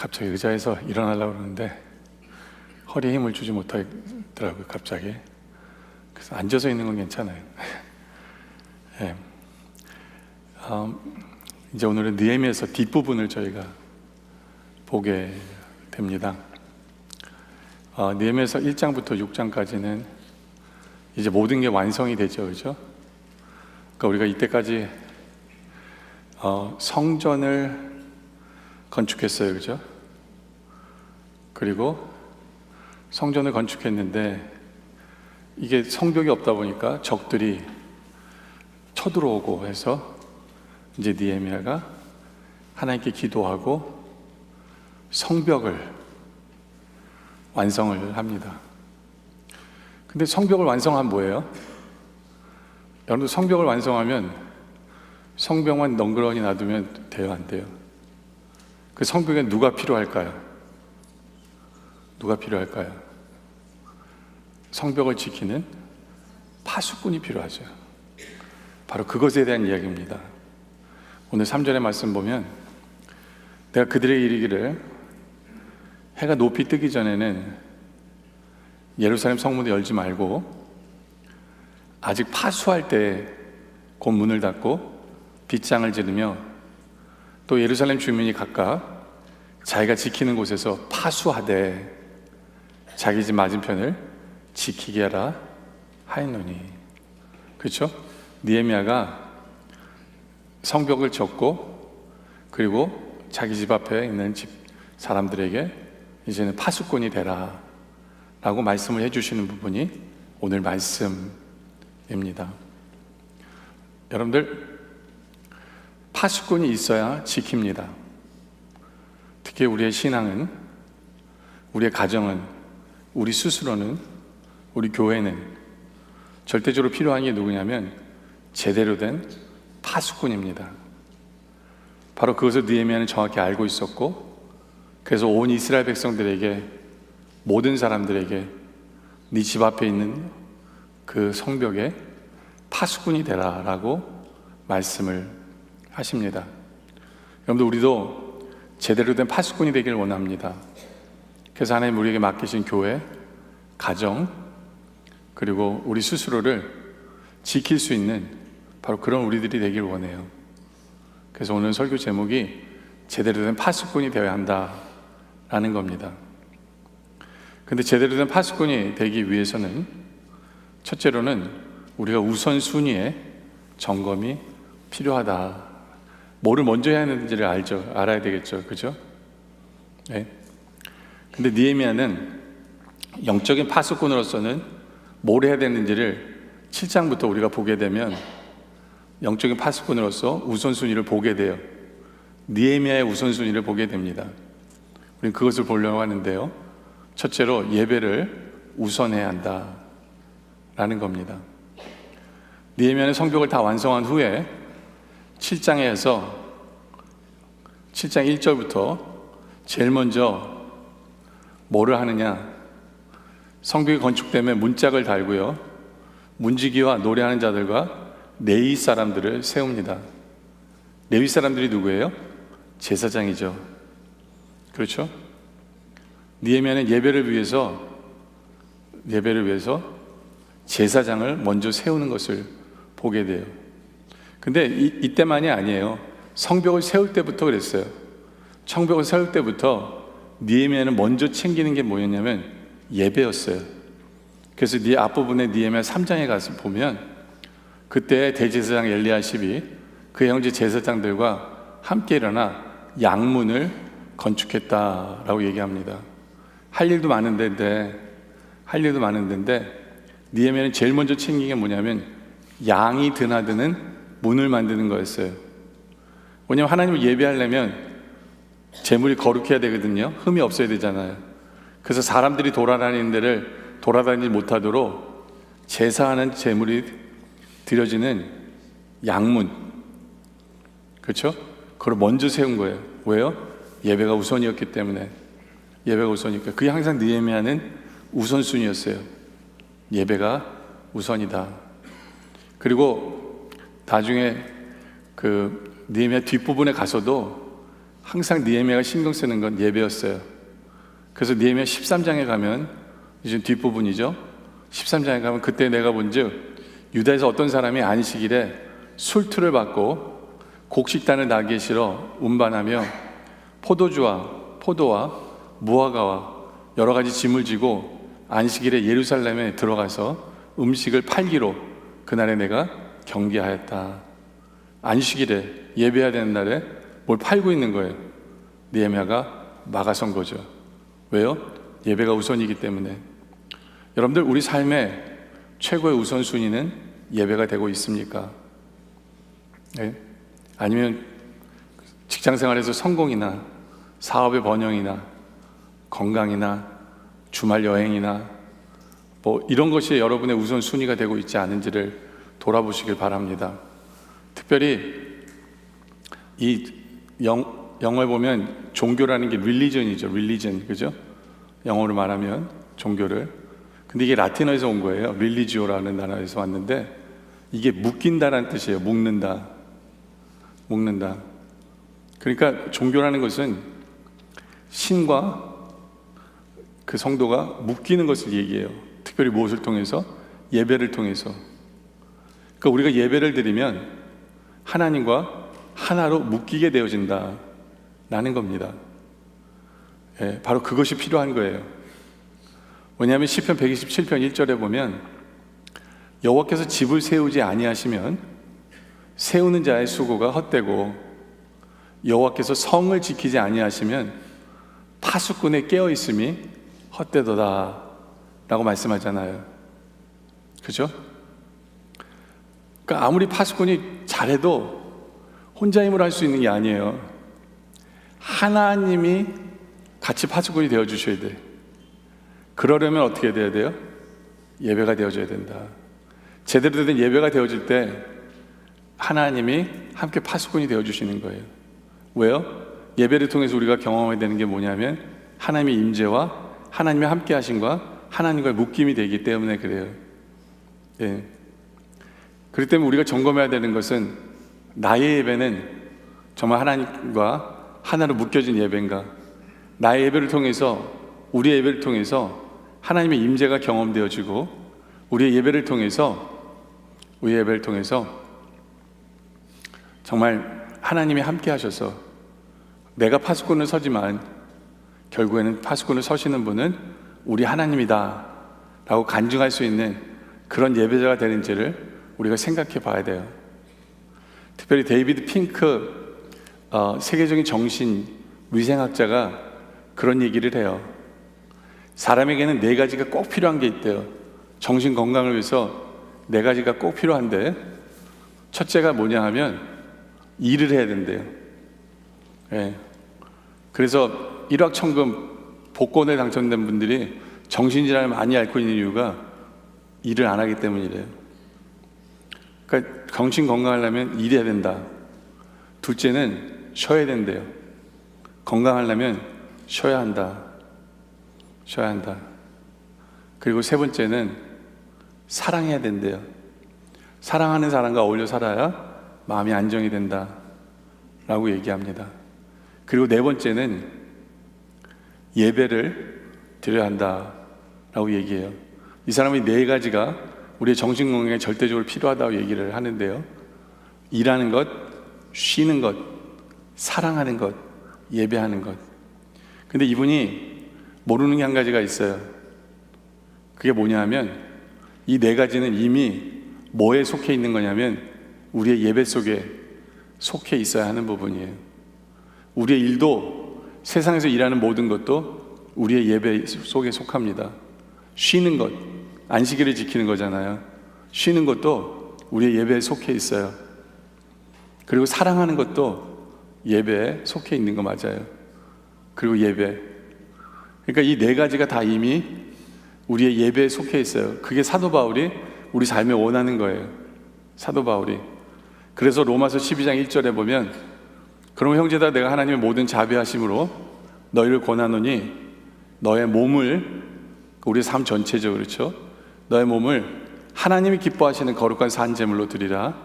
갑자기 의자에서 일어나려고 그러는데 허리에 힘을 주지 못하더라고요, 갑자기. 그래서 앉아서 있는 건 괜찮아요. 네. 이제 오늘은 느헤미야서 뒷부분을 저희가 보게 됩니다. 느헤미야서 1장부터 6장까지는 이제 모든 게 완성이 되죠, 그죠? 그러니까 우리가 이때까지 성전을 건축했어요, 그죠? 그리고 성전을 건축했는데 이게 성벽이 없다 보니까 적들이 쳐들어오고 해서 이제 느헤미야가 하나님께 기도하고 성벽을 완성을 합니다. 근데 성벽을 완성하면 뭐예요? 여러분들 성벽을 완성하면 성벽만 덩그러니 놔두면 돼요, 안 돼요? 그 성벽에 누가 필요할까요? 누가 필요할까요? 성벽을 지키는 파수꾼이 필요하죠. 바로 그것에 대한 이야기입니다. 오늘 3절의 말씀 보면 내가 그들에게 이르기를 해가 높이 뜨기 전에는 예루살렘 성문을 열지 말고 아직 파수할 때 곧 문을 닫고 빗장을 지르며 또 예루살렘 주민이 각각 자기가 지키는 곳에서 파수하되 자기 집 맞은편을 지키게 하라 하였노니. 그렇죠? 느헤미야가 성벽을 졌고 그리고 자기 집 앞에 있는 집 사람들에게 이제는 파수꾼이 되라 라고 말씀을 해주시는 부분이 오늘 말씀입니다. 여러분들, 파수꾼이 있어야 지킵니다. 특히 우리의 신앙은, 우리의 가정은, 우리 스스로는, 우리 교회는 절대적으로 필요한 게 누구냐면 제대로 된 파수꾼입니다. 바로 그것을 느헤미야는 정확히 알고 있었고, 그래서 온 이스라엘 백성들에게, 모든 사람들에게 네 집 앞에 있는 그 성벽에 파수꾼이 되라 라고 말씀을 하십니다. 여러분들, 우리도 제대로 된 파수꾼이 되기를 원합니다. 그래서 하나님 우리에게 맡기신 교회, 가정, 그리고 우리 스스로를 지킬 수 있는 바로 그런 우리들이 되길 원해요. 그래서 오늘 설교 제목이 제대로 된 파수꾼이 되어야 한다라는 겁니다. 근데 제대로 된 파수꾼이 되기 위해서는 첫째로는 우리가 우선순위의 점검이 필요하다. 뭐를 먼저 해야 하는지를 알아야 되겠죠, 그죠? 네. 근데 느헤미야는 영적인 파수꾼으로서는 뭘 해야 되는지를 7장부터 우리가 보게 되면 영적인 파수꾼으로서 우선순위를 보게 돼요. 느헤미야의 우선순위를 보게 됩니다. 우리는 그것을 보려고 하는데요, 첫째로 예배를 우선해야 한다라는 겁니다. 느헤미야는 성벽을 다 완성한 후에 7장에서 7장 1절부터 제일 먼저 뭐를 하느냐, 성벽이 건축되면 문짝을 달고요, 문지기와 노래하는 자들과 레위 사람들을 세웁니다. 레위 사람들이 누구예요? 제사장이죠. 그렇죠? 느헤미야는 예배를 위해서 제사장을 먼저 세우는 것을 보게 돼요. 근데 이때만이 아니에요. 성벽을 세울 때부터 그랬어요. 성벽을 세울 때부터 느헤미야는 먼저 챙기는 게 뭐였냐면 예배였어요. 그래서 앞부분에 느헤미야 3장에 가서 보면 그때 대제사장 엘리야십이 그 형제 제사장들과 함께 일어나 양문을 건축했다라고 얘기합니다. 할 일도 많은 데인데 느헤미야는 제일 먼저 챙긴 게 뭐냐면 양이 드나드는 문을 만드는 거였어요. 왜냐하면 하나님을 예배하려면 제물이 거룩해야 되거든요. 흠이 없어야 되잖아요. 그래서 사람들이 돌아다니는 데를 돌아다니지 못하도록 제사하는 제물이 드려지는 양문, 그렇죠? 그걸 먼저 세운 거예요. 왜요? 예배가 우선이었기 때문에. 예배가 우선이니까. 그게 항상 느헤미야는 우선순위였어요. 예배가 우선이다. 그리고 나중에 그 느헤미야 뒷부분에 가서도 항상 느헤미야가 신경 쓰는 건 예배였어요. 그래서 느헤미야 13장에 가면, 이제 뒷부분이죠. 13장에 가면 그때 내가 본즉 유다에서 어떤 사람이 안식일에 술투를 받고 곡식단을 나귀에 실어 운반하며 포도와 무화과와 여러 가지 짐을 지고 안식일에 예루살렘에 들어가서 음식을 팔기로 그날에 내가 경계하였다. 안식일에 예배해야 되는 날에 뭘 팔고 있는 거예요. 느헤미야가 막아선 거죠. 왜요? 예배가 우선이기 때문에. 여러분들, 우리 삶의 최고의 우선순위는 예배가 되고 있습니까? 네? 아니면 직장생활에서 성공이나 사업의 번영이나 건강이나 주말 여행이나 뭐 이런 것이 여러분의 우선순위가 되고 있지 않은지를 돌아보시길 바랍니다. 특별히 이 영어에 보면 종교라는 게 religion이죠. religion, 그죠? 영어로 말하면 종교를. 근데 이게 라틴어에서 온 거예요. religio라는 단어에서 왔는데 이게 묶인다라는 뜻이에요. 묶는다. 그러니까 종교라는 것은 신과 그 성도가 묶이는 것을 얘기해요. 특별히 무엇을 통해서? 예배를 통해서. 그러니까 우리가 예배를 드리면 하나님과 하나로 묶이게 되어진다 라는 겁니다. 예, 바로 그것이 필요한 거예요. 왜냐하면 시편 127편 1절에 보면 여호와께서 집을 세우지 아니하시면 세우는 자의 수고가 헛되고 여호와께서 성을 지키지 아니하시면 파수꾼의 깨어있음이 헛되도다 라고 말씀하잖아요. 그죠? 그러니까 아무리 파수꾼이 잘해도 혼자 힘으로 할 수 있는 게 아니에요. 하나님이 같이 파수꾼이 되어주셔야 돼. 그러려면 어떻게 돼야 돼요? 예배가 되어줘야 된다. 제대로 된 예배가 되어질 때 하나님이 함께 파수꾼이 되어주시는 거예요. 왜요? 예배를 통해서 우리가 경험해야 되는 게 뭐냐면 하나님의 임재와 하나님의 함께 하심과 하나님과의 묶임이 되기 때문에 그래요. 예. 그렇기 때문에 우리가 점검해야 되는 것은 나의 예배는 정말 하나님과 하나로 묶여진 예배인가? 나의 예배를 통해서, 우리의 예배를 통해서 하나님의 임재가 경험되어지고 우리의 예배를 통해서 정말 하나님이 함께 하셔서 내가 파수꾼을 서지만 결국에는 파수꾼을 서시는 분은 우리 하나님이다 라고 간증할 수 있는 그런 예배자가 되는지를 우리가 생각해 봐야 돼요. 특별히 데이비드 핑크 세계적인 정신 위생학자가 그런 얘기를 해요. 사람에게는 4가지가 꼭 필요한 게 있대요. 정신 건강을 위해서 4가지가 꼭 필요한데 첫째가 뭐냐 하면 일을 해야 된대요. 예. 그래서 일확천금 복권에 당첨된 분들이 정신질환을 많이 앓고 있는 이유가 일을 안 하기 때문이래요. 그러니까 정신 건강하려면 일해야 된다. 둘째는 쉬어야 된대요. 건강하려면 쉬어야 한다. 그리고 3번째는 사랑해야 된대요. 사랑하는 사람과 어울려 살아야 마음이 안정이 된다 라고 얘기합니다. 그리고 4번째는 예배를 드려야 한다 라고 얘기해요. 이 사람이 4가지가 우리의 정신건강에 절대적으로 필요하다고 얘기를 하는데요. 일하는 것, 쉬는 것, 사랑하는 것, 예배하는 것. 근데 이분이 모르는 게 한 가지가 있어요. 그게 뭐냐 하면 이 4가지는 이미 뭐에 속해 있는 거냐면 우리의 예배 속에 속해 있어야 하는 부분이에요. 우리의 일도, 세상에서 일하는 모든 것도 우리의 예배 속에 속합니다. 쉬는 것, 안식일을 지키는 거잖아요. 쉬는 것도 우리의 예배에 속해 있어요. 그리고 사랑하는 것도 예배에 속해 있는 거 맞아요. 그리고 예배. 그러니까 이 4가지가 다 이미 우리의 예배에 속해 있어요. 그게 사도 바울이 우리 삶에 원하는 거예요. 사도 바울이. 그래서 로마서 12장 1절에 보면 그럼 형제다 내가 하나님의 모든 자비하심으로 너희를 권하노니 너의 몸을, 우리 삶 전체죠, 그렇죠? 너의 몸을 하나님이 기뻐하시는 거룩한 산 제물로 드리라.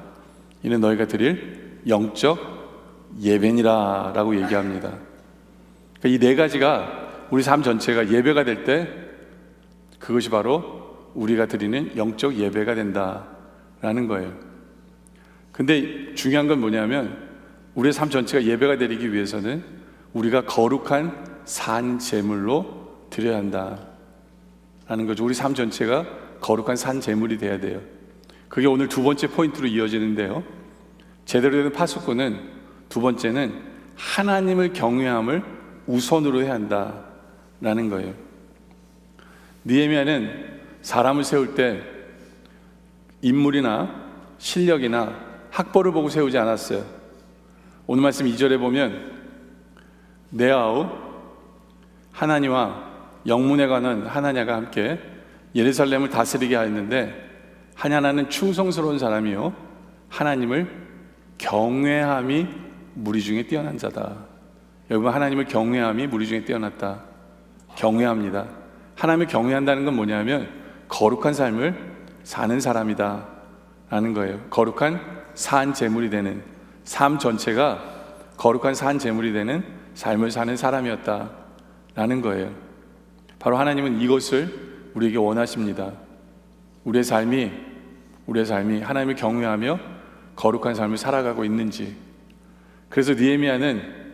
이는 너희가 드릴 영적 예배니라라고 얘기합니다. 그러니까 이 네 가지가 우리 삶 전체가 예배가 될 때 그것이 바로 우리가 드리는 영적 예배가 된다라는 거예요. 근데 중요한 건 뭐냐면 우리의 삶 전체가 예배가 되기 위해서는 우리가 거룩한 산 제물로 드려야 한다라는 거죠. 우리 삶 전체가 거룩한 산 제물이 돼야 돼요. 그게 오늘 두 번째 포인트로 이어지는데요. 제대로 된 파수꾼은 두 번째는 하나님을 경외함을 우선으로 해야 한다라는 거예요. 느헤미야는 사람을 세울 때 인물이나 실력이나 학벌을 보고 세우지 않았어요. 오늘 말씀 2절에 보면 네아우 하나니와 영문에 관한 하나냐가 함께 예루살렘을 다스리게 하였는데 하냐나는 충성스러운 사람이요 하나님을 경외함이 무리 중에 뛰어난 자다. 여러분, 하나님을 경외함이 무리 중에 뛰어났다. 경외합니다. 하나님을 경외한다는 건 뭐냐면 거룩한 삶을 사는 사람이다 라는 거예요. 거룩한 산 제물이 되는, 삶 전체가 거룩한 산 제물이 되는 삶을 사는 사람이었다 라는 거예요. 바로 하나님은 이것을 우리에게 원하십니다. 우리의 삶이 하나님을 경외하며 거룩한 삶을 살아가고 있는지. 그래서 느헤미야는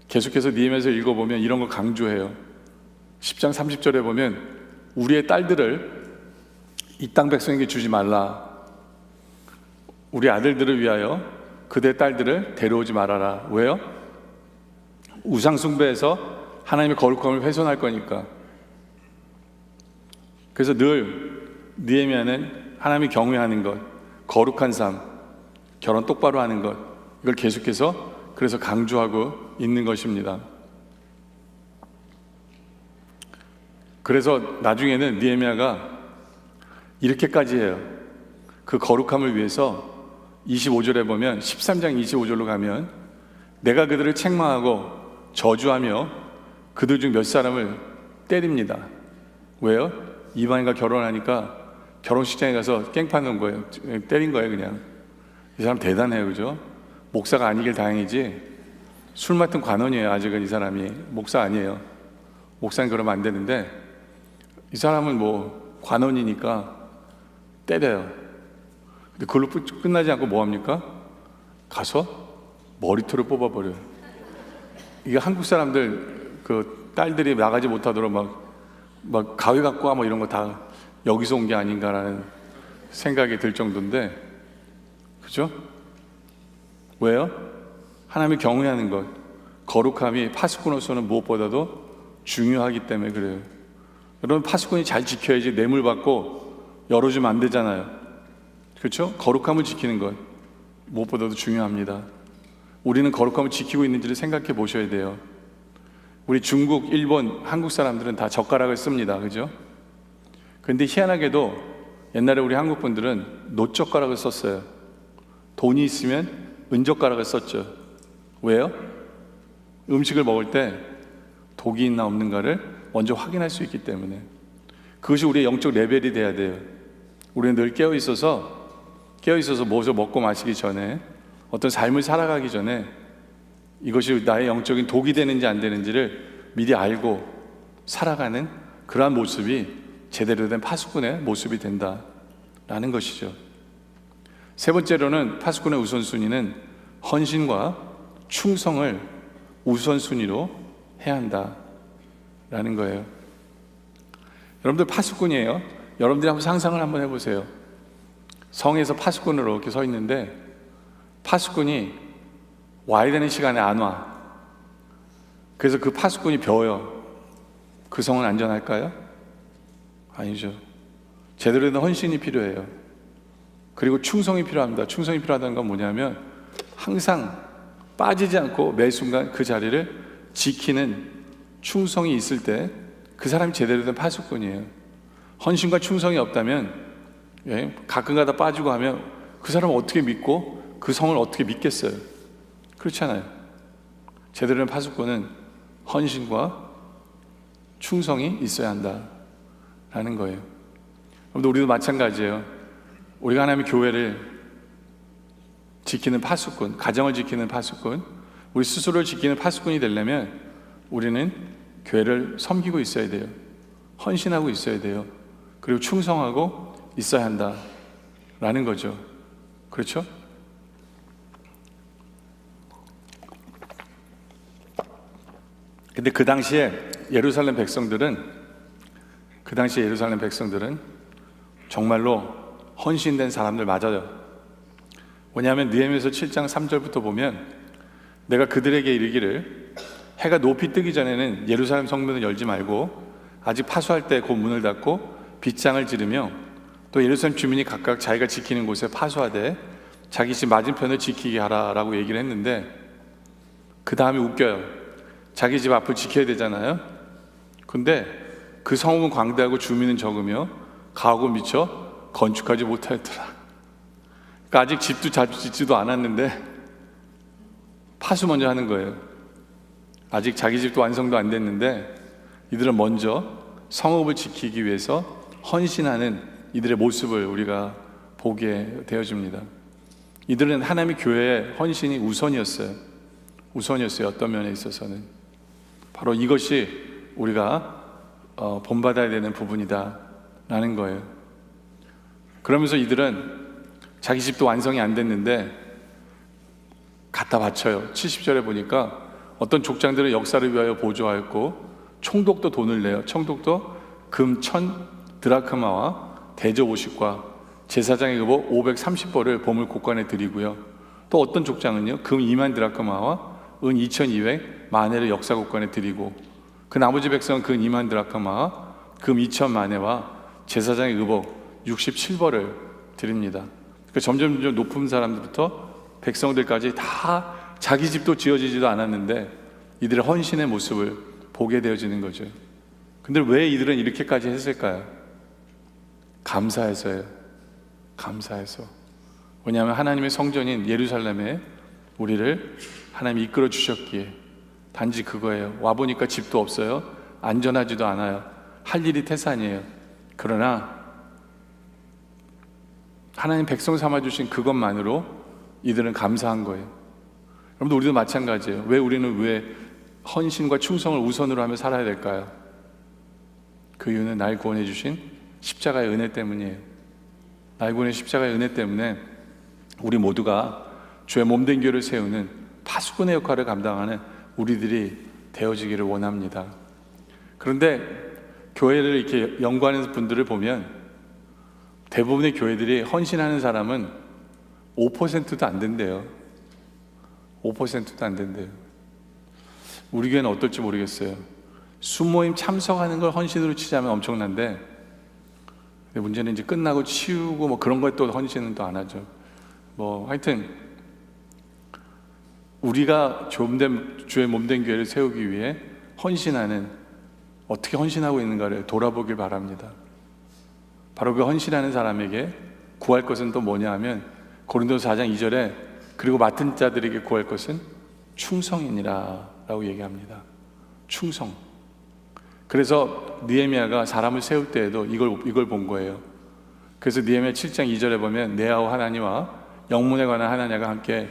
계속해서 느헤미야서 읽어보면 이런 거 강조해요. 10장 30절에 보면 우리의 딸들을 이 땅 백성에게 주지 말라. 우리 아들들을 위하여 그대 딸들을 데려오지 말아라. 왜요? 우상 숭배에서 하나님의 거룩함을 훼손할 거니까. 그래서 늘 느헤미야는 하나님이 경외하는 것, 거룩한 삶, 결혼 똑바로 하는 것, 이걸 계속해서 그래서 강조하고 있는 것입니다. 그래서 나중에는 느헤미야가 이렇게까지 해요. 그 거룩함을 위해서 25절에 보면 13장 25절로 가면 내가 그들을 책망하고 저주하며 그들 중 몇 사람을 때립니다. 왜요? 이방인과 결혼하니까 결혼식장에 가서 깽판 놓은 거예요. 때린 거예요. 그냥 이 사람 대단해요. 그죠? 목사가 아니길 다행이지 술 맡은 관원이에요. 아직은 이 사람이 목사 아니에요. 목사는 그러면 안 되는데 이 사람은 뭐 관원이니까 때려요. 근데 그걸로 끝나지 않고 뭐 합니까? 가서 머리털을 뽑아버려요. 이게 한국 사람들 그 딸들이 나가지 못하도록 막 가위 갖고 와 뭐 이런 거 다 여기서 온 게 아닌가라는 생각이 들 정도인데, 그죠? 왜요? 하나님을 경외하는 것, 거룩함이 파수꾼으로서는 무엇보다도 중요하기 때문에 그래요. 여러분, 파수꾼이 잘 지켜야지 뇌물 받고 열어주면 안 되잖아요. 그렇죠? 거룩함을 지키는 것 무엇보다도 중요합니다. 우리는 거룩함을 지키고 있는지를 생각해 보셔야 돼요. 우리 중국, 일본, 한국 사람들은 다 젓가락을 씁니다. 그죠? 그런데 희한하게도 옛날에 우리 한국 분들은 놋젓가락을 썼어요. 돈이 있으면 은젓가락을 썼죠. 왜요? 음식을 먹을 때 독이 있나 없는가를 먼저 확인할 수 있기 때문에. 그것이 우리의 영적 레벨이 돼야 돼요. 우리는 늘 깨어있어서 무엇을 먹고 마시기 전에, 어떤 삶을 살아가기 전에 이것이 나의 영적인 독이 되는지 안 되는지를 미리 알고 살아가는 그러한 모습이 제대로 된 파수꾼의 모습이 된다라는 것이죠. 세 번째로는 파수꾼의 우선순위는 헌신과 충성을 우선순위로 해야 한다라는 거예요. 여러분들 파수꾼이에요. 여러분들이 한번 상상을 한번 해보세요. 성에서 파수꾼으로 이렇게 서 있는데 파수꾼이 와야 되는 시간에 안 와. 그래서 그 파수꾼이 벼요. 그 성은 안전할까요? 아니죠. 제대로 된 헌신이 필요해요. 그리고 충성이 필요합니다. 충성이 필요하다는 건 뭐냐면 항상 빠지지 않고 매 순간 그 자리를 지키는 충성이 있을 때 그 사람이 제대로 된 파수꾼이에요. 헌신과 충성이 없다면 가끔가다 빠지고 하면 그 사람을 어떻게 믿고 그 성을 어떻게 믿겠어요? 그렇잖아요. 제대로 된 파수꾼은 헌신과 충성이 있어야 한다라는 거예요. 우리도 마찬가지예요. 우리가 하나님의 교회를 지키는 파수꾼, 가정을 지키는 파수꾼, 우리 스스로를 지키는 파수꾼이 되려면 우리는 교회를 섬기고 있어야 돼요. 헌신하고 있어야 돼요. 그리고 충성하고 있어야 한다라는 거죠. 그렇죠? 근데 그 당시에 예루살렘 백성들은 정말로 헌신된 사람들 맞아요. 왜냐하면 느헤미야서 7장 3절부터 보면 내가 그들에게 이르기를 해가 높이 뜨기 전에는 예루살렘 성문을 열지 말고 아직 파수할 때 곧 문을 닫고 빗장을 지르며 또 예루살렘 주민이 각각 자기가 지키는 곳에 파수하되 자기 집 맞은편을 지키게 하라라고 얘기를 했는데, 그 다음에 웃겨요. 자기 집 앞을 지켜야 되잖아요. 근데 그 성읍은 광대하고 주민은 적으며 가옥은 미처 건축하지 못하였더라. 그러니까 아직 집도 잘 짓지도 않았는데 파수 먼저 하는 거예요. 아직 자기 집도 완성도 안 됐는데 이들은 먼저 성읍을 지키기 위해서 헌신하는 이들의 모습을 우리가 보게 되어집니다. 이들은 하나님의 교회의 헌신이 우선이었어요. 어떤 면에 있어서는 바로 이것이 우리가 본받아야 되는 부분이다 라는 거예요. 그러면서 이들은 자기 집도 완성이 안 됐는데 갖다 바쳐요. 70절에 보니까 어떤 족장들은 역사를 위하여 보조하였고 총독도 돈을 내요. 총독도 금 1000 드라크마와 대저 50과 제사장의 의복 530벌을 보물 곡관에 드리고요. 또 어떤 족장은요 금 2만 드라크마와 은 2200 마네를 역사 곡관에 드리고, 그 나머지 백성은 금 2만 드라크마와 금 2000 마네와 제사장의 의복 67벌을 드립니다. 그러니까 점점 높은 사람들부터 백성들까지 다 자기 집도 지어지지도 않았는데 이들의 헌신의 모습을 보게 되어지는 거죠. 근데 왜 이들은 이렇게까지 했을까요? 감사해서요. 감사해서. 왜냐하면 하나님의 성전인 예루살렘에 우리를 하나님이 이끌어 주셨기에 단지 그거예요. 와보니까 집도 없어요. 안전하지도 않아요. 할 일이 태산이에요. 그러나 하나님 백성 삼아주신 그것만으로 이들은 감사한 거예요. 여러분들, 우리도 마찬가지예요. 우리는 왜 헌신과 충성을 우선으로 하며 살아야 될까요? 그 이유는 날 구원해 주신 십자가의 은혜 때문이에요. 날 구원해 십자가의 은혜 때문에 우리 모두가 주의 몸된 교회를 세우는 파수꾼의 역할을 감당하는 우리들이 되어지기를 원합니다. 그런데 교회를 이렇게 연구하는 분들을 보면 대부분의 교회들이 헌신하는 사람은 5%도 안 된대요. 5%도 안 된대요. 우리 교회는 어떨지 모르겠어요. 수모임 참석하는 걸 헌신으로 치자면 엄청난데, 근데 문제는 이제 끝나고 치우고 뭐 그런 걸 또 헌신은 또 안 하죠. 하여튼 우리가 주의 몸된 교회를 세우기 위해 어떻게 헌신하고 있는가를 돌아보길 바랍니다. 바로 그 헌신하는 사람에게 구할 것은 또 뭐냐 하면 고린도서 4장 2절에 그리고 맡은 자들에게 구할 것은 충성이니라 라고 얘기합니다. 충성. 그래서 느헤미야가 사람을 세울 때에도 이걸 본 거예요. 그래서 느헤미야 7장 2절에 보면 내아와 하나니와 영문에 관한 하나냐가 함께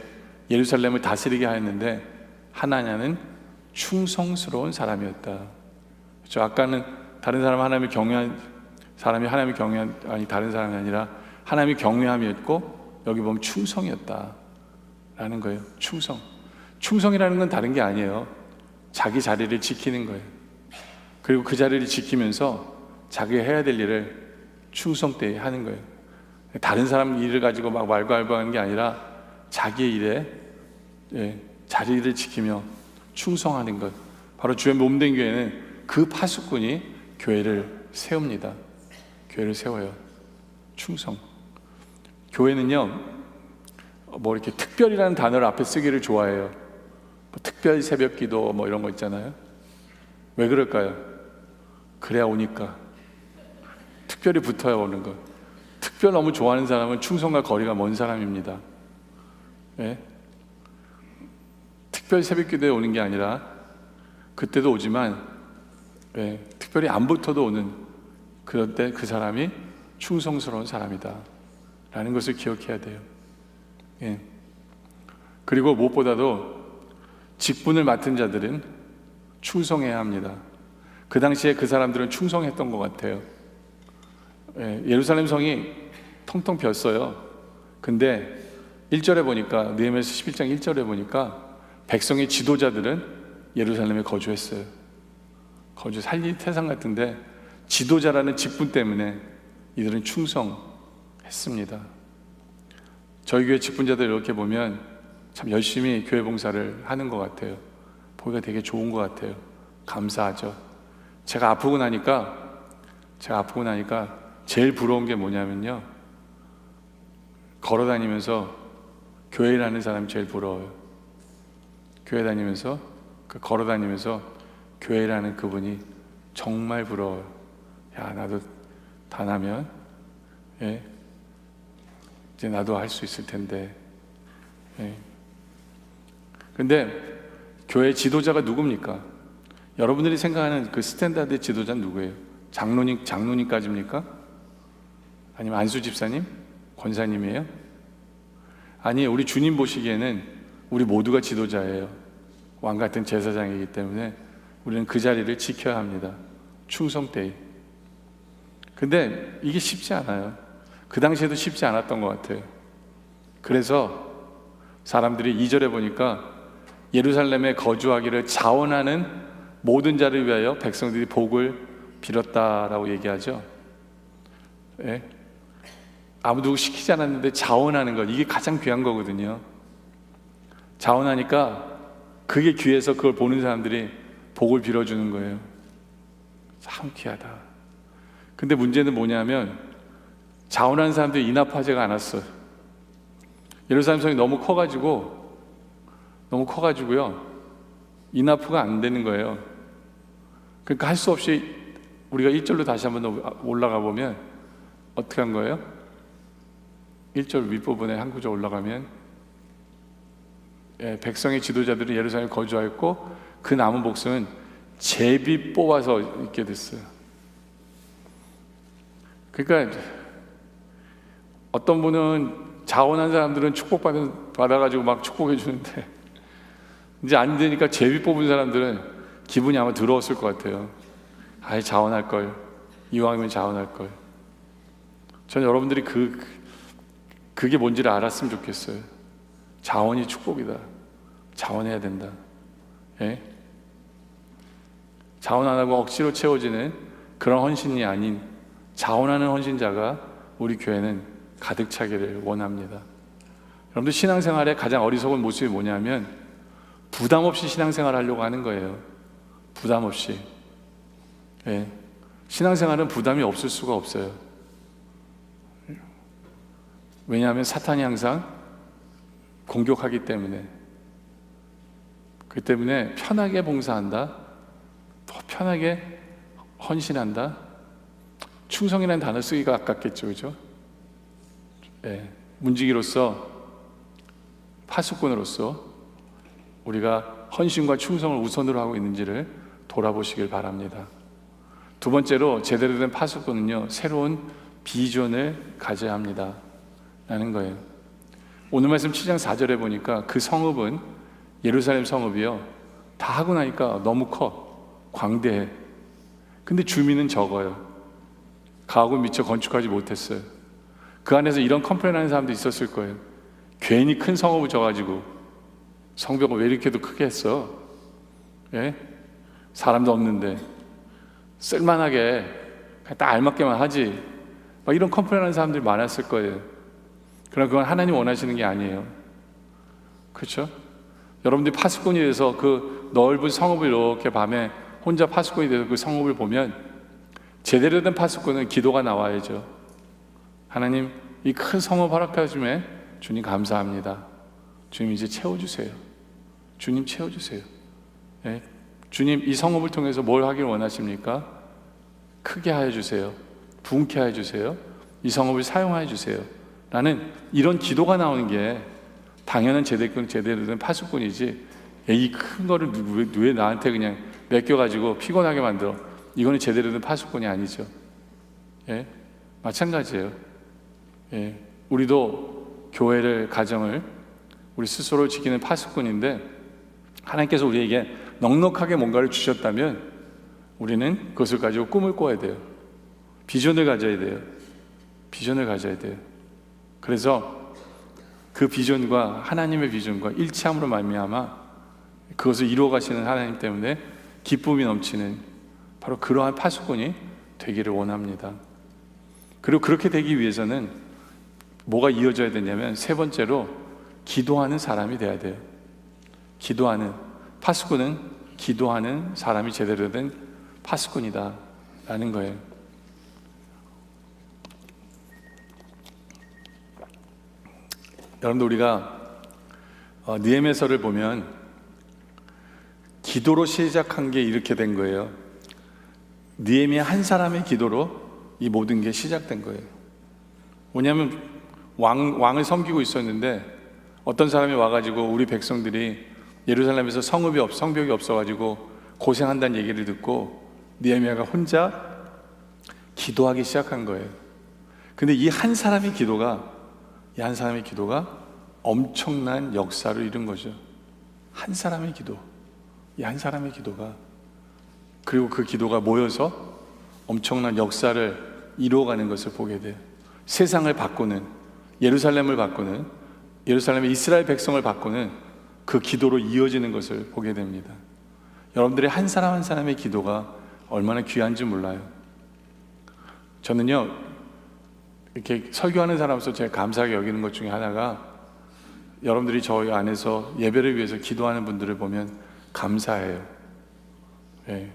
예루살렘을 다스리게 하였는데 하나냐는 충성스러운 사람이었다. 그렇죠? 아까는 다른 사람 하나님을 경외한 사람이 하나님을 경외한 다른 사람이 아니라 하나님이 경외함이었고 여기 보면 충성이었다 라는 거예요. 충성이라는 건 다른 게 아니에요. 자기 자리를 지키는 거예요. 그리고 그 자리를 지키면서 자기가 해야 될 일을 충성되이 하는 거예요. 다른 사람 일을 가지고 막 말괄부하는 게 아니라 자기의 일에 자리를 지키며 충성하는 것. 바로 주의 몸된 교회는 그 파수꾼이 교회를 세웁니다. 교회를 세워요. 충성. 교회는요, 이렇게 특별이라는 단어를 앞에 쓰기를 좋아해요. 특별 새벽 기도 이런 거 있잖아요. 왜 그럴까요? 그래야 오니까. 특별히 붙어야 오는 것. 특별 너무 좋아하는 사람은 충성과 거리가 먼 사람입니다. 네? 특별 새벽 기도에 오는 게 아니라 그때도 오지만 특별히 안 붙어도 오는, 그럴 때 그 사람이 충성스러운 사람이다 라는 것을 기억해야 돼요. 그리고 무엇보다도 직분을 맡은 자들은 충성해야 합니다. 그 당시에 그 사람들은 충성했던 것 같아요. 예루살렘 성이 텅텅 비었어요. 근데 1절에 보니까, 느헤미야서 11장 1절에 보니까 백성의 지도자들은 예루살렘에 거주했어요. 거주 살리 태산 같은데 지도자라는 직분 때문에 이들은 충성했습니다. 저희 교회 직분자들 이렇게 보면 참 열심히 교회 봉사를 하는 것 같아요. 보기가 되게 좋은 것 같아요. 감사하죠. 제가 아프고 나니까 제일 부러운 게 뭐냐면요, 걸어다니면서 교회 일하는 사람이 제일 부러워요. 걸어다니면서 교회 일하는 그분이 정말 부러워요. 야, 나도 다 나면 이제 나도 할 수 있을 텐데. 근데 교회 지도자가 누굽니까? 여러분들이 생각하는 그 스탠다드 지도자는 누구예요? 장로님까지입니까? 아니면 안수 집사님? 권사님이에요? 아니, 우리 주님 보시기에는 우리 모두가 지도자예요. 왕 같은 제사장이기 때문에 우리는 그 자리를 지켜야 합니다. 충성되이. 근데 이게 쉽지 않아요. 그 당시에도 쉽지 않았던 것 같아요. 그래서 사람들이 2절에 보니까 예루살렘에 거주하기를 자원하는 모든 자를 위하여 백성들이 복을 빌었다라고 얘기하죠. 아무도 시키지 않았는데 자원하는 것, 이게 가장 귀한 거거든요. 자원하니까 그게 귀해서 그걸 보는 사람들이 복을 빌어주는 거예요. 참 귀하다. 근데 문제는 뭐냐면 자원하는 사람들이 인합하지가 않았어요. 예루살렘 성이 너무 커가지고요, 인합가 안 되는 거예요. 그러니까 할 수 없이 우리가 1절로 다시 한번 더 올라가 보면 어떻게 한 거예요? 1절 윗부분에 한 구절 올라가면 백성의 지도자들은 예루살렘에 거주하였고 그 남은 복수는 제비 뽑아서 있게 됐어요. 그러니까 어떤 분은 자원한 사람들은 받아가지고 막 축복해 주는데 이제 안 되니까 제비 뽑은 사람들은 기분이 아마 더러웠을 것 같아요. 아예 자원할 걸, 이왕이면 자원할 걸. 전 여러분들이 그게 뭔지를 알았으면 좋겠어요. 자원이 축복이다. 자원해야 된다. 자원 안 하고 억지로 채워지는 그런 헌신이 아닌 자원하는 헌신자가 우리 교회는 가득 차기를 원합니다. 여러분들 신앙생활의 가장 어리석은 모습이 뭐냐면 부담 없이 신앙생활 하려고 하는 거예요. 부담 없이. 신앙생활은 부담이 없을 수가 없어요. 왜냐하면 사탄이 항상 공격하기 때문에. 그 때문에 편하게 봉사한다, 더 편하게 헌신한다. 충성이라는 단어 쓰기가 아깝겠죠, 그죠? 문지기로서, 파수꾼으로서 우리가 헌신과 충성을 우선으로 하고 있는지를 돌아보시길 바랍니다. 두 번째로 제대로 된 파수꾼은요, 새로운 비전을 가져야 합니다 라는 거예요. 오늘 말씀 7장 4절에 보니까 그 성읍은, 예루살렘 성읍이요, 다 하고 나니까 너무 커, 광대해. 근데 주민은 적어요. 가옥을 미처 건축하지 못했어요. 그 안에서 이런 컴플레인 하는 사람도 있었을 거예요. 괜히 큰 성읍을 져가지고 성벽을 왜 이렇게도 크게 했어? 사람도 없는데 쓸만하게 딱 알맞게만 하지. 막 이런 컴플레인 하는 사람들이 많았을 거예요. 그러나 그건 하나님 원하시는 게 아니에요. 그렇죠? 여러분들이 파수꾼이 돼서 그 넓은 성읍을 이렇게 밤에 혼자 파수꾼이 돼서 그 성읍을 보면 제대로 된 파수꾼은 기도가 나와야죠. 하나님, 이 큰 성읍 허락해 주심에 주님 감사합니다. 주님 이제 채워주세요. 주님 채워주세요. 주님 이 성읍을 통해서 뭘 하길 원하십니까? 크게 하여 주세요. 부흥케 하여 주세요. 이 성읍을 사용하여 주세요. 라는 이런 기도가 나오는 게 당연한 제대로 된 파수꾼이지, 이 큰 거를 왜 나한테 그냥 맡겨가지고 피곤하게 만들어. 이거는 제대로 된 파수꾼이 아니죠. 마찬가지예요. 우리도 교회를, 가정을 우리 스스로 지키는 파수꾼인데 하나님께서 우리에게 넉넉하게 뭔가를 주셨다면 우리는 그것을 가지고 꿈을 꿔야 돼요. 비전을 가져야 돼요. 비전을 가져야 돼요. 그래서 그 비전과 하나님의 비전과 일치함으로 말미암아 그것을 이루어 가시는 하나님 때문에 기쁨이 넘치는 바로 그러한 파수꾼이 되기를 원합니다. 그리고 그렇게 되기 위해서는 뭐가 이어져야 되냐면 세 번째로 기도하는 사람이 돼야 돼요. 기도하는, 파수꾼은 기도하는 사람이 제대로 된 파수꾼이다 라는 거예요. 여러분들, 우리가 느헤미야서를 보면 기도로 시작한 게 이렇게 된 거예요. 느헤미야 한 사람의 기도로 이 모든 게 시작된 거예요. 뭐냐면 왕을 섬기고 있었는데 어떤 사람이 와가지고 우리 백성들이 예루살렘에서 성벽이 없어가지고 고생한다는 얘기를 듣고 느헤미야가 혼자 기도하기 시작한 거예요. 근데 이 한 사람의 기도가 엄청난 역사를 이룬 거죠. 한 사람의 기도, 이 한 사람의 기도가, 그리고 그 기도가 모여서 엄청난 역사를 이루어가는 것을 보게 돼요. 세상을 바꾸는, 예루살렘을 바꾸는, 예루살렘의 이스라엘 백성을 바꾸는 그 기도로 이어지는 것을 보게 됩니다. 여러분들의 한 사람 한 사람의 기도가 얼마나 귀한지 몰라요. 저는요, 이렇게 설교하는 사람으로서 제가 감사하게 여기는 것 중에 하나가, 여러분들이 저희 안에서 예배를 위해서 기도하는 분들을 보면 감사해요. 예.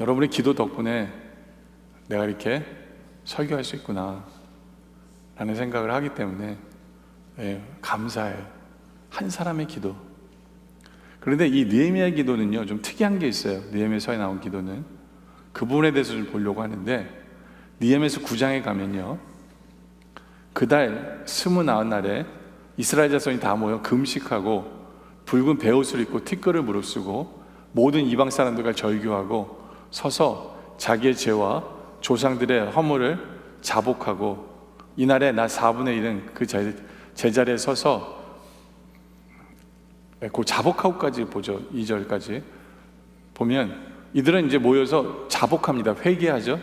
여러분의 기도 덕분에 내가 이렇게 설교할 수 있구나 라는 생각을 하기 때문에 감사해요. 한 사람의 기도. 그런데 이 느헤미야의 기도는요, 좀 특이한 게 있어요. 느헤미야서에 나온 기도는 그 부분에 대해서 좀 보려고 하는데, 느헤미야서 9장에 가면요, 그달 29날에 이스라엘 자손이 다 모여 금식하고 붉은 베옷을 입고 티끌을 무릅쓰고 모든 이방 사람들과 절규하고 서서 자기의 죄와 조상들의 허물을 자복하고, 이날에 나 4분의 1은 그 제자리에 서서, 그 자복하고까지 보죠. 2절까지 보면 이들은 이제 모여서 자복합니다. 회개하죠.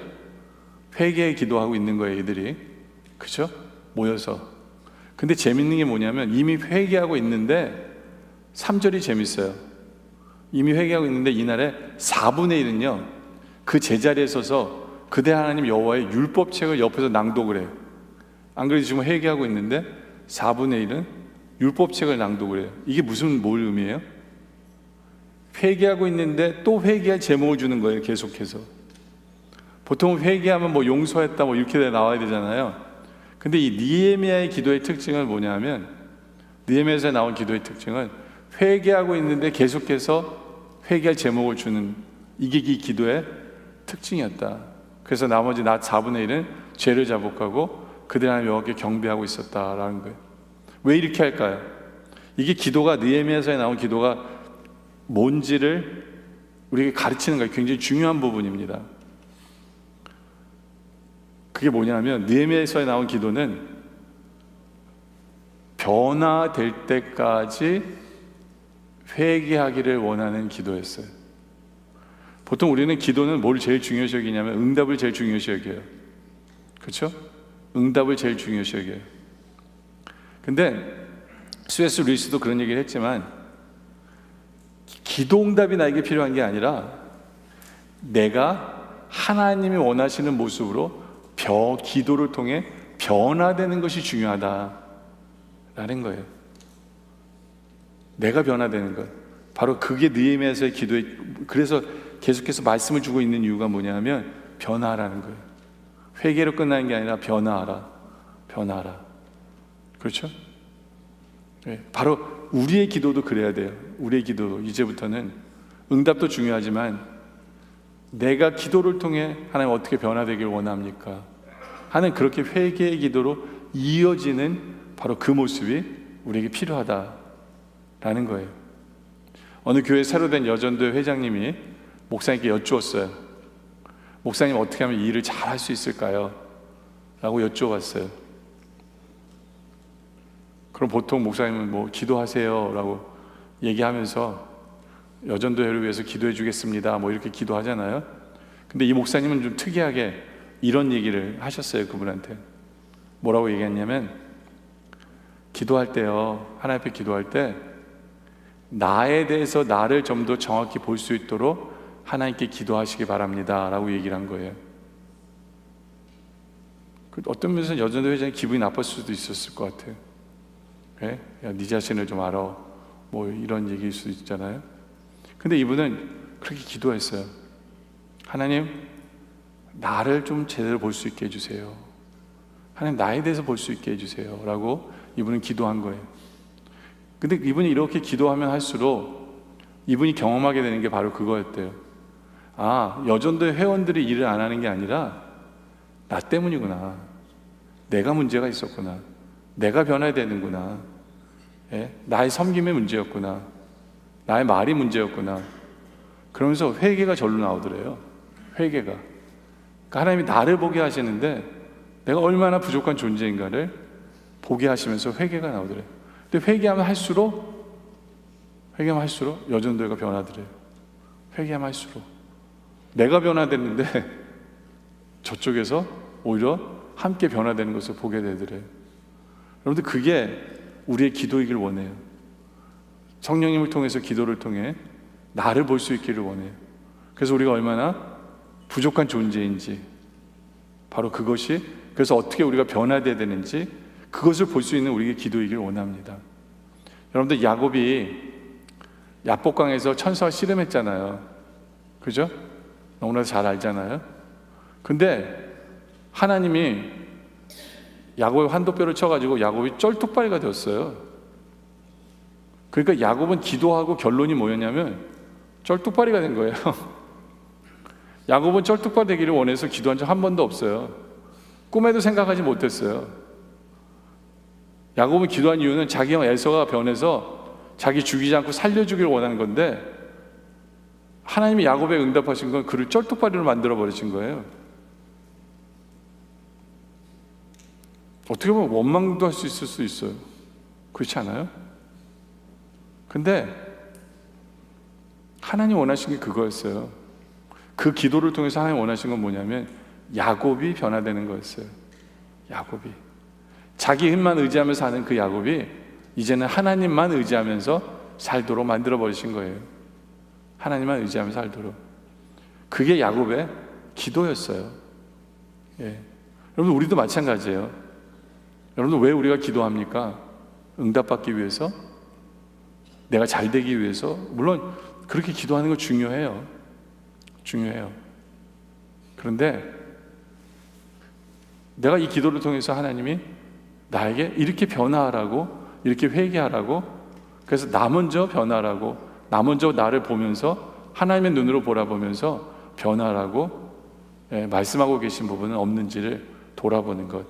회개에 기도하고 있는 거예요, 이들이. 그죠? 모여서. 근데 재밌는 게 뭐냐면 이미 회개하고 있는데 3절이 재밌어요. 이미 회개하고 있는데 이날에 4분의 1은요 그 제자리에 서서 그대 하나님 여호와의 율법책을 옆에서 낭독을 해요. 안 그래도 지금 회개하고 있는데 4분의 1은 율법책을 낭독을 해요. 이게 뭘 의미해요? 회개하고 있는데 또 회개할 제목을 주는 거예요. 계속해서. 보통 회개하면 뭐 용서했다 뭐 이렇게 나와야 되잖아요. 근데 이 느헤미야의 기도의 특징은 뭐냐면, 느헤미야에서 나온 기도의 특징은 회개하고 있는데 계속해서 회개할 제목을 주는, 이게 이 기도의 특징이었다. 그래서 나머지 나 4분의 1은 죄를 자복하고 그들 하나님 여호와께 경배하고 있었다라는 거예요. 왜 이렇게 할까요? 이게 기도가, 느헤미야서에 나온 기도가 뭔지를 우리에게 가르치는 거예요. 굉장히 중요한 부분입니다. 그게 뭐냐면, 느헤미야서에 나온 기도는 변화될 때까지 회개하기를 원하는 기도였어요. 보통 우리는 기도는 뭘 제일 중요시 여기냐면 응답을 제일 중요시 여겨요. 그렇죠? 응답을 제일 중요시 여겨요. 근데 C.S. 루이스도 그런 얘기를 했지만, 기도 응답이 나에게 필요한 게 아니라 내가 하나님이 원하시는 모습으로 기도를 통해 변화되는 것이 중요하다라는 거예요. 내가 변화되는 것, 바로 그게 느헤미야서의 기도에, 그래서 계속해서 말씀을 주고 있는 이유가 뭐냐면 변화하라는 거예요. 회개로 끝나는 게 아니라 변화하라. 그렇죠? 네, 바로 우리의 기도도 그래야 돼요. 우리의 기도도 이제부터는 응답도 중요하지만 내가 기도를 통해 하나님 어떻게 변화되길 원합니까? 하는 그렇게 회개의 기도로 이어지는 바로 그 모습이 우리에게 필요하다라는 거예요. 어느 교회 새로 된 여전도회 회장님이 목사님께 여쭈었어요. 목사님, 어떻게 하면 이 일을 잘 할 수 있을까요? 라고 여쭈어봤어요. 그럼 보통 목사님은 뭐 기도하세요 라고 얘기하면서 여전도회를 위해서 기도해 주겠습니다, 뭐 이렇게 기도하잖아요. 근데 이 목사님은 좀 특이하게 이런 얘기를 하셨어요. 그분한테 뭐라고 얘기했냐면, 기도할 때요, 하나님 앞에 기도할 때 나에 대해서 나를 좀 더 정확히 볼 수 있도록 하나님께 기도하시기 바랍니다 라고 얘기를 한 거예요. 어떤 면에서 여전도 회장이 기분이 나빴을 수도 있었을 것 같아요. 예? 야, 네 자신을 좀 알아, 뭐 이런 얘기일 수도 있잖아요. 근데 이분은 그렇게 기도했어요. 하나님, 나를 좀 제대로 볼 수 있게 해주세요. 하나님, 나에 대해서 볼 수 있게 해주세요 라고 이분은 기도한 거예요. 근데 이분이 이렇게 기도하면 할수록 이분이 경험하게 되는 게 바로 그거였대요. 아, 여전도의 회원들이 일을 안 하는 게 아니라 나 때문이구나. 내가 문제가 있었구나. 내가 변해야 되는구나. 예? 나의 섬김의 문제였구나. 나의 말이 문제였구나. 그러면서 회개가 절로 나오더래요. 회개가. 그러니까 하나님이 나를 보게 하시는데 내가 얼마나 부족한 존재인가를 보게 하시면서 회개가 나오더래요. 근데 회개하면 할수록 여전도회가 변하더래요. 회개하면 할수록 내가 변화됐는데 저쪽에서 오히려 함께 변화되는 것을 보게 되더래요. 여러분들, 그게 우리의 기도이길 원해요. 성령님을 통해서, 기도를 통해 나를 볼 수 있기를 원해요. 그래서 우리가 얼마나 부족한 존재인지, 바로 그것이, 그래서 어떻게 우리가 변화되어야 되는지 그것을 볼 수 있는 우리의 기도이길 원합니다. 여러분들, 야곱이 야복강에서 천사와 씨름했잖아요. 그죠? 너무나 잘 알잖아요. 근데 하나님이 야곱의 환도뼈를 쳐가지고 야곱이 쩔뚝발이가 되었어요. 그러니까 야곱은 기도하고 결론이 뭐였냐면 쩔뚝발이가 된 거예요. 야곱은 쩔뚝발 되기를 원해서 기도한 적 한 번도 없어요. 꿈에도 생각하지 못했어요. 야곱은 기도한 이유는 자기 형 에서가 변해서 자기 죽이지 않고 살려주기를 원하는 건데, 하나님이 야곱에 응답하신 건 그를 쩔뚝발이로 만들어 버리신 거예요. 어떻게 보면 원망도 할 수 있을 수 있어요. 그렇지 않아요? 근데 하나님 원하신 게 그거였어요. 그 기도를 통해서 하나님 원하신 건 뭐냐면 야곱이 변화되는 거였어요. 야곱이, 자기 힘만 의지하면서 사는 그 야곱이 이제는 하나님만 의지하면서 살도록 만들어 버리신 거예요. 하나님만 의지하면서 살도록. 그게 야곱의 기도였어요. 예. 여러분, 우리도 마찬가지예요. 여러분, 왜 우리가 기도합니까? 응답받기 위해서, 내가 잘 되기 위해서. 물론 그렇게 기도하는 거 중요해요. 그런데 내가 이 기도를 통해서 하나님이 나에게 이렇게 변화하라고, 이렇게 회개하라고, 그래서 나 먼저 변화하라고, 나 먼저 나를 보면서 하나님의 눈으로 보라보면서 변화하라고 말씀하고 계신 부분은 없는지를 돌아보는 것,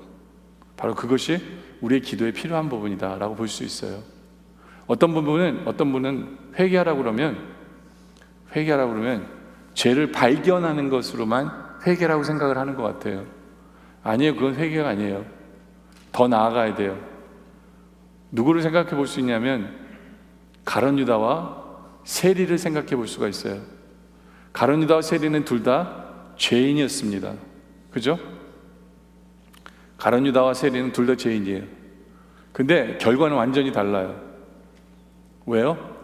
바로 그것이 우리의 기도에 필요한 부분이다 라고 볼 수 있어요. 어떤 분은 회개하라고 그러면 죄를 발견하는 것으로만 회개라고 생각을 하는 것 같아요. 아니에요. 그건 회개가 아니에요. 더 나아가야 돼요. 누구를 생각해 볼 수 있냐면 가룟 유다와 세리를 생각해 볼 수가 있어요. 가룟 유다와 세리는 둘 다 죄인이었습니다. 그죠? 가룟 유다와 세리는 둘 다 죄인이에요. 근데 결과는 완전히 달라요. 왜요?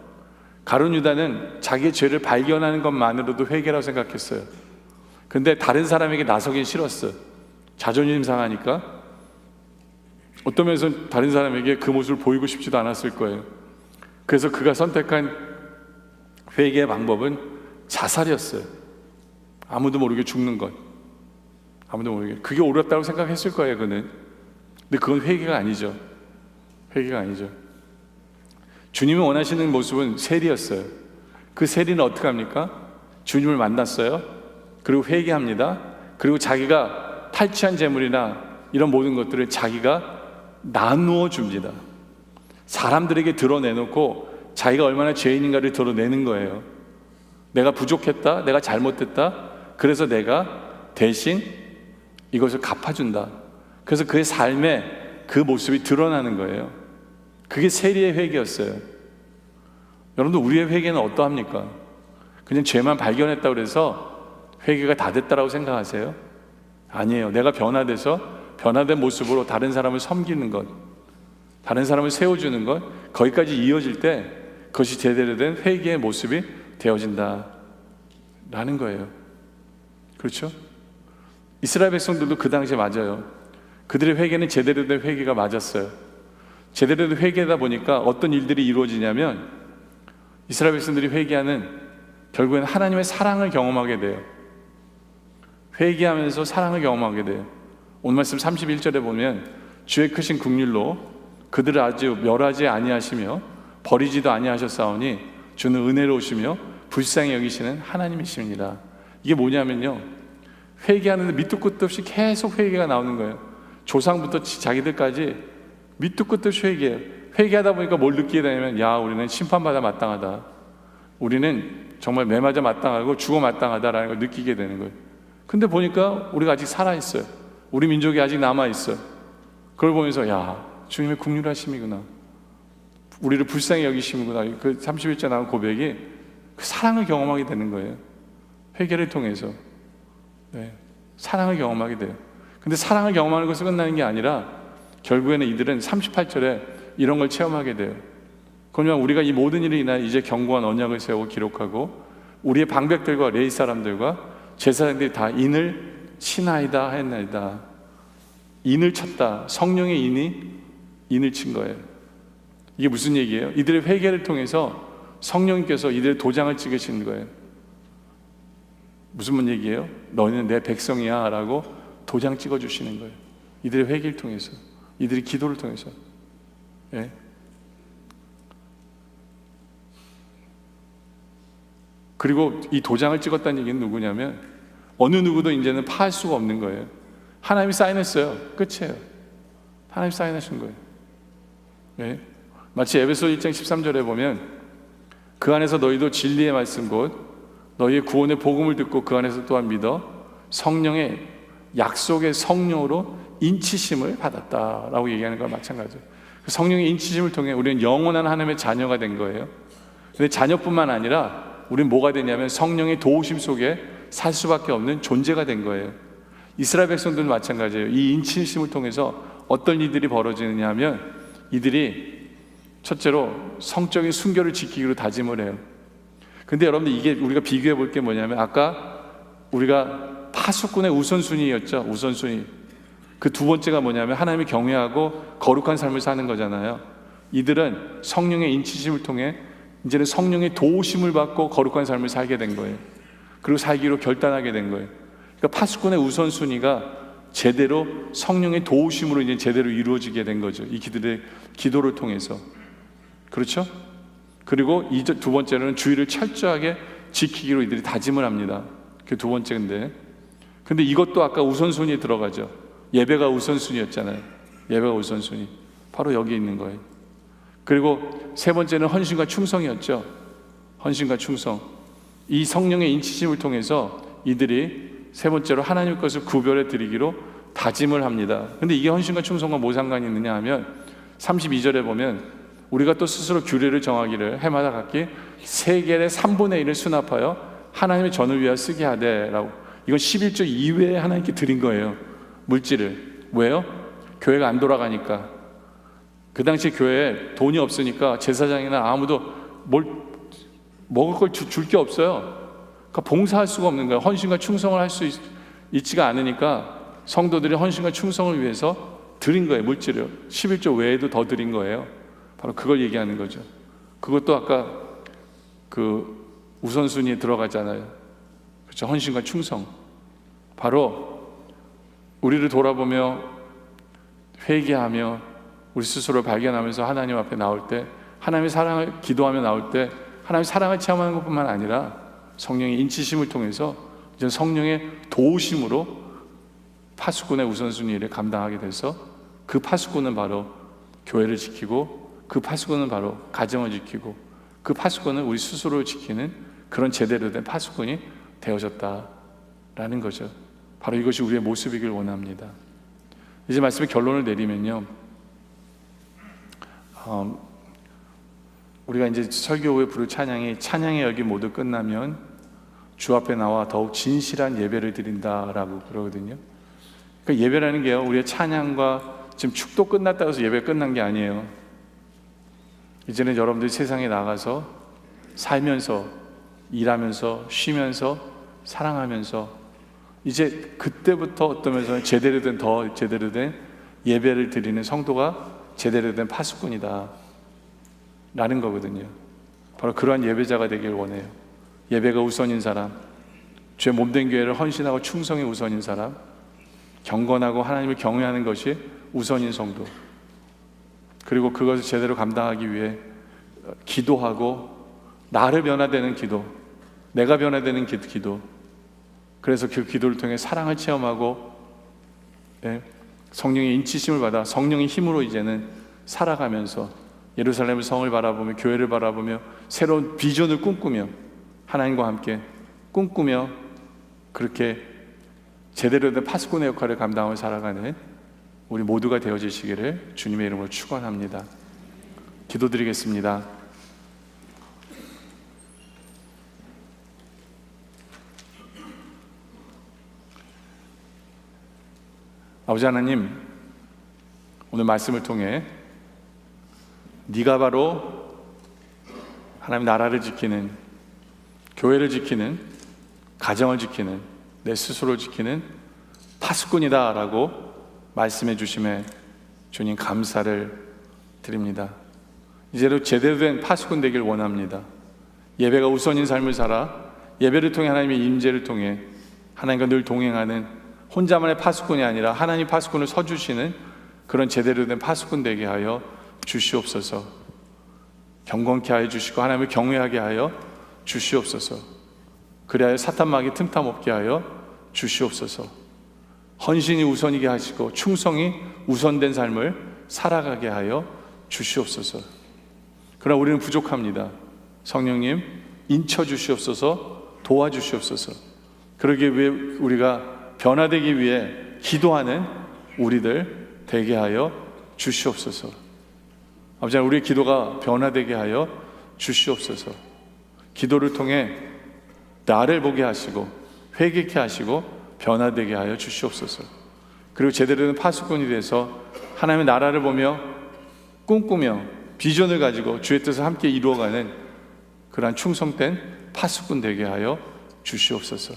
가룟 유다는 자기의 죄를 발견하는 것만으로도 회개라고 생각했어요. 근데 다른 사람에게 나서긴 싫었어요. 자존심 상하니까. 어떤 면에서는 다른 사람에게 그 모습을 보이고 싶지도 않았을 거예요. 그래서 그가 선택한 회개의 방법은 자살이었어요. 아무도 모르게 죽는 것. 아무도 모르게. 그게 옳았다고 생각했을 거예요, 그는. 근데 그건 회개가 아니죠. 회개가 아니죠. 주님이 원하시는 모습은 세리였어요. 그 세리는 어떻게 합니까? 주님을 만났어요. 그리고 회개합니다. 그리고 자기가 탈취한 재물이나 이런 모든 것들을 자기가 나누어 줍니다. 사람들에게 드러내놓고 자기가 얼마나 죄인인가를 드러내는 거예요. 내가 부족했다, 내가 잘못했다, 그래서 내가 대신 이것을 갚아준다. 그래서 그의 삶에 그 모습이 드러나는 거예요. 그게 세리의 회개였어요. 여러분들, 우리의 회개는 어떠합니까? 그냥 죄만 발견했다고 해서 회개가 다 됐다라고 생각하세요? 아니에요. 내가 변화돼서 변화된 모습으로 다른 사람을 섬기는 것, 다른 사람을 세워주는 것, 거기까지 이어질 때 그것이 제대로 된 회개의 모습이 되어진다 라는 거예요. 그렇죠? 이스라엘 백성들도 그 당시에 맞아요. 그들의 회개는 제대로 된 회개가 맞았어요. 제대로 된 회개다 보니까 어떤 일들이 이루어지냐면, 이스라엘 백성들이 회개하는, 결국에는 하나님의 사랑을 경험하게 돼요. 회개하면서 사랑을 경험하게 돼요. 오늘 말씀 31절에 보면, 주의 크신 긍휼로 그들을 아주 멸하지 아니하시며 버리지도 아니하셨사오니 주는 은혜로우시며 불쌍히 여기시는 하나님이십니다. 이게 뭐냐면요, 회개하는데 밑도 끝도 없이 계속 회개가 나오는 거예요. 조상부터 자기들까지 밑도 끝도 없이 회개해요. 회개하다 보니까 뭘 느끼게 되냐면, 야, 우리는 심판받아 마땅하다, 우리는 정말 매맞아 마땅하고 죽어 마땅하다라는 걸 느끼게 되는 거예요. 근데 보니까 우리가 아직 살아있어요. 우리 민족이 아직 남아있어요. 그걸 보면서, 야, 주님의 긍휼하심이구나, 우리를 불쌍히 여기심이구나, 그 31절 나온 고백이 그 사랑을 경험하게 되는 거예요. 회개를 통해서. 네, 사랑을 경험하게 돼요. 근데 사랑을 경험하는 것은 끝나는 게 아니라 결국에는 이들은 38절에 이런 걸 체험하게 돼요. 그러면 우리가 이 모든 일을 인하여 이제 견고한 언약을 세우고 기록하고 우리의 방백들과 레위 사람들과 제사장들이 다 인을 치나이다 했나이다. 인을 쳤다. 성령의 인을 친 거예요. 이게 무슨 얘기예요? 이들의 회개를 통해서 성령님께서 이들의 도장을 찍으시는 거예요. 무슨 얘기예요? 너희는 내 백성이야 라고 도장 찍어주시는 거예요. 이들의 회개를 통해서, 이들의 기도를 통해서. 예? 그리고 이 도장을 찍었다는 얘기는 누구냐면, 어느 누구도 이제는 파할 수가 없는 거예요. 하나님이 사인했어요. 끝이에요. 하나님이 사인하신 거예요. 예? 마치 에베소 1장 13절에 보면, 그 안에서 너희도 진리의 말씀 곧 너희의 구원의 복음을 듣고 그 안에서 또한 믿어 성령의 약속의 성령으로 인치심을 받았다라고 얘기하는 거와 마찬가지예요. 성령의 인치심을 통해 우리는 영원한 하나님의 자녀가 된 거예요. 근데 자녀뿐만 아니라 우리는 뭐가 되냐면 성령의 도우심 속에 살 수밖에 없는 존재가 된 거예요. 이스라엘 백성들은 마찬가지예요. 이 인치심을 통해서 어떤 일들이 벌어지느냐 하면, 이들이 첫째로 성적인 순결을 지키기로 다짐을 해요. 근데 여러분들, 이게 우리가 비교해 볼 게 뭐냐면, 아까 우리가 파수꾼의 우선순위였죠. 우선순위. 그 두 번째가 뭐냐면 하나님을 경외하고 거룩한 삶을 사는 거잖아요. 이들은 성령의 인치심을 통해 이제는 성령의 도우심을 받고 거룩한 삶을 살게 된 거예요. 그리고 살기로 결단하게 된 거예요. 그러니까 파수꾼의 우선순위가 제대로 성령의 도우심으로 이제 제대로 이루어지게 된 거죠. 이 기들의 기도를 통해서. 그렇죠? 그리고 이 두 번째로는 주의를 철저하게 지키기로 이들이 다짐을 합니다. 그게 두 번째인데, 근데 이것도 아까 우선순위에 들어가죠. 예배가 우선순위였잖아요. 예배가 우선순위. 바로 여기 있는 거예요. 그리고 세 번째는 헌신과 충성이었죠. 헌신과 충성. 이 성령의 인치심을 통해서 이들이 세 번째로 하나님 것을 구별해 드리기로 다짐을 합니다. 근데 이게 헌신과 충성과 뭐 상관이 있느냐 하면, 32절에 보면 우리가 또 스스로 규례를 정하기를 해마다 각기 세겔의 3분의 1을 수납하여 하나님의 전을 위하여 쓰게 하되 라고. 이건 11조 이외에 하나님께 드린 거예요. 물질을. 왜요? 교회가 안 돌아가니까. 그 당시 교회에 돈이 없으니까 제사장이나 아무도 먹을 걸 줄 게 없어요. 그러니까 봉사할 수가 없는 거예요. 헌신과 충성을 할 수 있지가 않으니까 성도들이 헌신과 충성을 위해서 드린 거예요. 물질을 11조 외에도 더 드린 거예요. 바로 그걸 얘기하는 거죠. 그것도 아까 그 우선순위에 들어가잖아요. 그렇죠? 헌신과 충성. 바로 우리를 돌아보며 회개하며 우리 스스로를 발견하면서 하나님 앞에 나올 때, 하나님의 사랑을 기도하며 나올 때 하나님의 사랑을 체험하는 것뿐만 아니라 성령의 인치심을 통해서 이제 성령의 도우심으로 파수꾼의 우선순위를 감당하게 돼서, 그 파수꾼은 바로 교회를 지키고, 그 파수꾼은 바로 가정을 지키고, 그 파수꾼은 우리 스스로를 지키는 그런 제대로 된 파수꾼이 되어졌다라는 거죠. 바로 이것이 우리의 모습이길 원합니다. 이제 말씀의 결론을 내리면요, 우리가 이제 설교 후에 부를 찬양이 찬양의 열기 모두 끝나면 주 앞에 나와 더욱 진실한 예배를 드린다라고 그러거든요. 그러니까 예배라는 게요, 우리의 찬양과 지금 축도 끝났다고 해서 예배 끝난 게 아니에요. 이제는 여러분들이 세상에 나가서 살면서, 일하면서, 쉬면서, 사랑하면서 이제 그때부터 어떤 면에서는 제대로 된, 더 제대로 된 예배를 드리는 성도가 제대로 된 파수꾼이다 라는 거거든요. 바로 그러한 예배자가 되길 원해요. 예배가 우선인 사람, 죄 몸된 교회를 헌신하고 충성이 우선인 사람, 경건하고 하나님을 경외하는 것이 우선인 성도, 그리고 그것을 제대로 감당하기 위해 기도하고 나를 변화되는 기도, 내가 변화되는 기도, 그래서 그 기도를 통해 사랑을 체험하고 성령의 인치심을 받아 성령의 힘으로 이제는 살아가면서 예루살렘 성을 바라보며 교회를 바라보며 새로운 비전을 꿈꾸며 하나님과 함께 꿈꾸며 그렇게 제대로 된 파수꾼의 역할을 감당하며 살아가는 우리 모두가 되어지시기를 주님의 이름으로 축원합니다. 기도드리겠습니다. 아버지 하나님, 오늘 말씀을 통해 네가 바로 하나님 나라를 지키는, 교회를 지키는, 가정을 지키는, 내 스스로를 지키는 파수꾼이다 라고 말씀해 주심에 주님 감사를 드립니다. 이제로 제대로 된 파수꾼 되길 원합니다. 예배가 우선인 삶을 살아 예배를 통해 하나님의 임재를 통해 하나님과 늘 동행하는 혼자만의 파수꾼이 아니라 하나님 파수꾼을 서주시는 그런 제대로 된 파수꾼 되게 하여 주시옵소서. 경건케 하여 주시고 하나님을 경외하게 하여 주시옵소서. 그리하여 사탄마귀 틈탐 없게 하여 주시옵소서. 헌신이 우선이게 하시고 충성이 우선된 삶을 살아가게 하여 주시옵소서. 그러나 우리는 부족합니다. 성령님 인쳐 주시옵소서, 도와주시옵소서. 그러기 위해 우리가 변화되기 위해 기도하는 우리들 되게 하여 주시옵소서. 아버지 하나님, 우리의 기도가 변화되게 하여 주시옵소서. 기도를 통해 나를 보게 하시고 회개케 하시고 변화되게 하여 주시옵소서. 그리고 제대로 된 파수꾼이 돼서 하나님의 나라를 보며 꿈꾸며 비전을 가지고 주의 뜻을 함께 이루어가는 그러한 충성된 파수꾼 되게 하여 주시옵소서.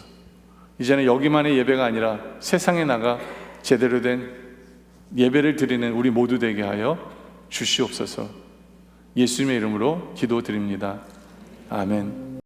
이제는 여기만의 예배가 아니라 세상에 나가 제대로 된 예배를 드리는 우리 모두 되게 하여 주시옵소서. 예수님의 이름으로 기도드립니다. 아멘.